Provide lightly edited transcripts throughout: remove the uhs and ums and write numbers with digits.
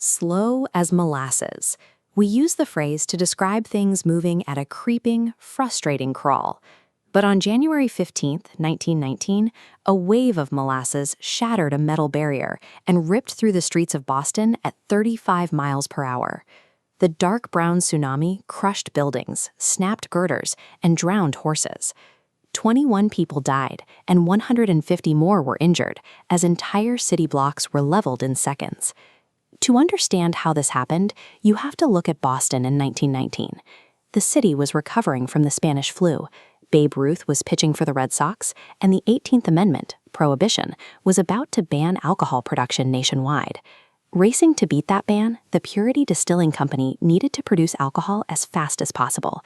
Slow as molasses. We use the phrase to describe things moving at a creeping, frustrating crawl. But on January 15, 1919, a wave of molasses shattered a metal barrier and ripped through the streets of Boston at 35 miles per hour. The dark brown tsunami crushed buildings, snapped girders, and drowned horses. 21 people died, and 150 more were injured, as entire city blocks were leveled in seconds. To understand how this happened, you have to look at Boston in 1919. The city was recovering from the Spanish flu. Babe Ruth was pitching for the Red Sox, and the 18th Amendment, Prohibition, was about to ban alcohol production nationwide. Racing to beat that ban, the Purity Distilling Company needed to produce alcohol as fast as possible.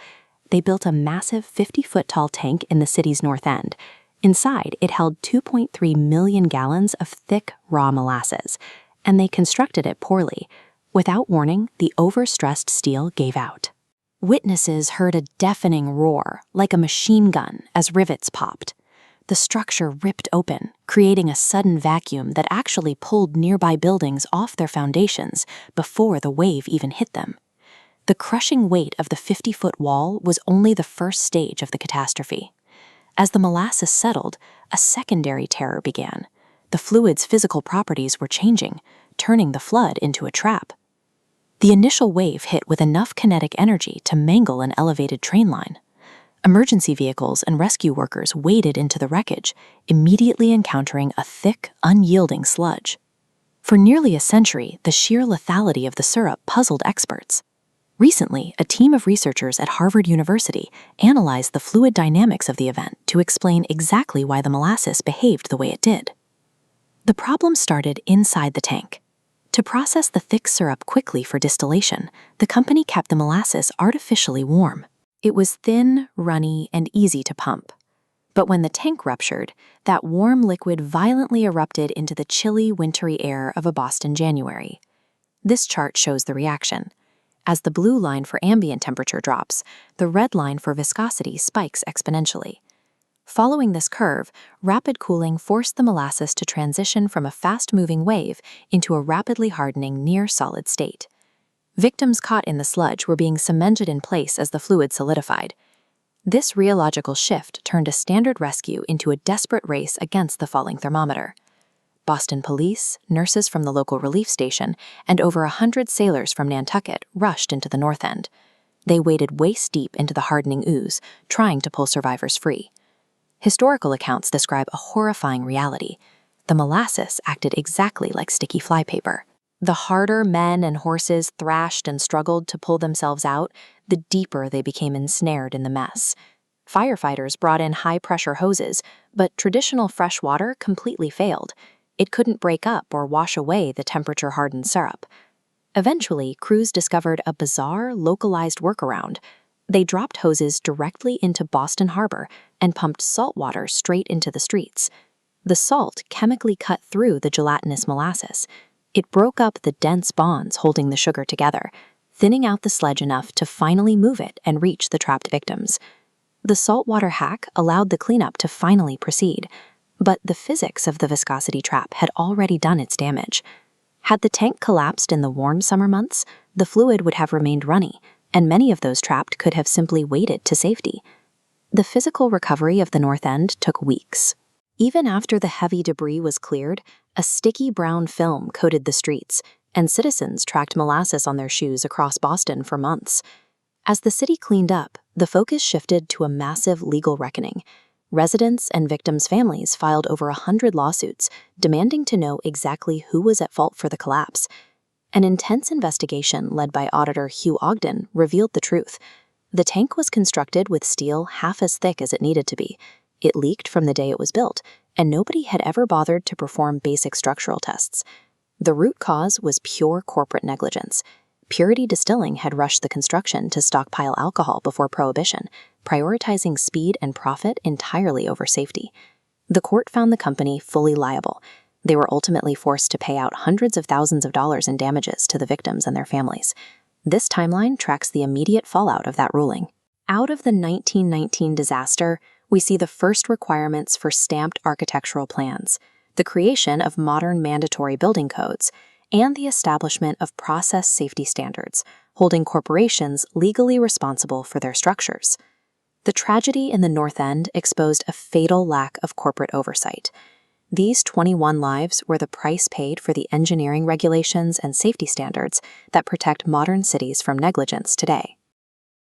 They built a massive 50-foot-tall tank in the city's north end. Inside, it held 2.3 million gallons of thick, raw molasses, and they constructed it poorly. Without warning, the overstressed steel gave out. Witnesses heard a deafening roar, like a machine gun, as rivets popped. The structure ripped open, creating a sudden vacuum that actually pulled nearby buildings off their foundations before the wave even hit them. The crushing weight of the 50-foot wall was only the first stage of the catastrophe. As the molasses settled, a secondary terror began. The fluid's physical properties were changing, turning the flood into a trap. The initial wave hit with enough kinetic energy to mangle an elevated train line. Emergency vehicles and rescue workers waded into the wreckage, immediately encountering a thick, unyielding sludge. For nearly a century, the sheer lethality of the syrup puzzled experts. Recently, a team of researchers at Harvard University analyzed the fluid dynamics of the event to explain exactly why the molasses behaved the way it did. The problem started inside the tank. To process the thick syrup quickly for distillation, the company kept the molasses artificially warm. It was thin, runny, and easy to pump. But when the tank ruptured, that warm liquid violently erupted into the chilly, wintry air of a Boston January. This chart shows the reaction. As the blue line for ambient temperature drops, the red line for viscosity spikes exponentially. Following this curve, rapid cooling forced the molasses to transition from a fast-moving wave into a rapidly hardening near-solid state. Victims caught in the sludge were being cemented in place as the fluid solidified. This rheological shift turned a standard rescue into a desperate race against the falling thermometer. Boston police, nurses from the local relief station, and over 100 sailors from Nantucket rushed into the north end. They waded waist-deep into the hardening ooze, trying to pull survivors free. Historical accounts describe a horrifying reality. The molasses acted exactly like sticky flypaper. The harder men and horses thrashed and struggled to pull themselves out, the deeper they became ensnared in the mess. Firefighters brought in high-pressure hoses, but traditional fresh water completely failed. It couldn't break up or wash away the temperature-hardened syrup. Eventually, crews discovered a bizarre, localized workaround. They dropped hoses directly into Boston Harbor and pumped salt water straight into the streets. The salt chemically cut through the gelatinous molasses. It broke up the dense bonds holding the sugar together, thinning out the sludge enough to finally move it and reach the trapped victims. The saltwater hack allowed the cleanup to finally proceed, but the physics of the viscosity trap had already done its damage. Had the tank collapsed in the warm summer months, the fluid would have remained runny, and many of those trapped could have simply waded to safety. The physical recovery of the north end took weeks. Even after the heavy debris was cleared, a sticky brown film coated the streets, and citizens tracked molasses on their shoes across Boston for months. As the city cleaned up, the focus shifted to a massive legal reckoning. Residents and victims' families filed over 100 lawsuits, demanding to know exactly who was at fault for the collapse. An intense investigation led by Auditor Hugh Ogden revealed the truth. The tank was constructed with steel half as thick as it needed to be. It leaked from the day it was built, and nobody had ever bothered to perform basic structural tests. The root cause was pure corporate negligence. Purity Distilling had rushed the construction to stockpile alcohol before Prohibition, prioritizing speed and profit entirely over safety. The court found the company fully liable. They were ultimately forced to pay out hundreds of thousands of dollars in damages to the victims and their families. This timeline tracks the immediate fallout of that ruling. Out of the 1919 disaster, we see the first requirements for stamped architectural plans, the creation of modern mandatory building codes, and the establishment of process safety standards, holding corporations legally responsible for their structures. The tragedy in the North End exposed a fatal lack of corporate oversight. These 21 lives were the price paid for the engineering regulations and safety standards that protect modern cities from negligence today.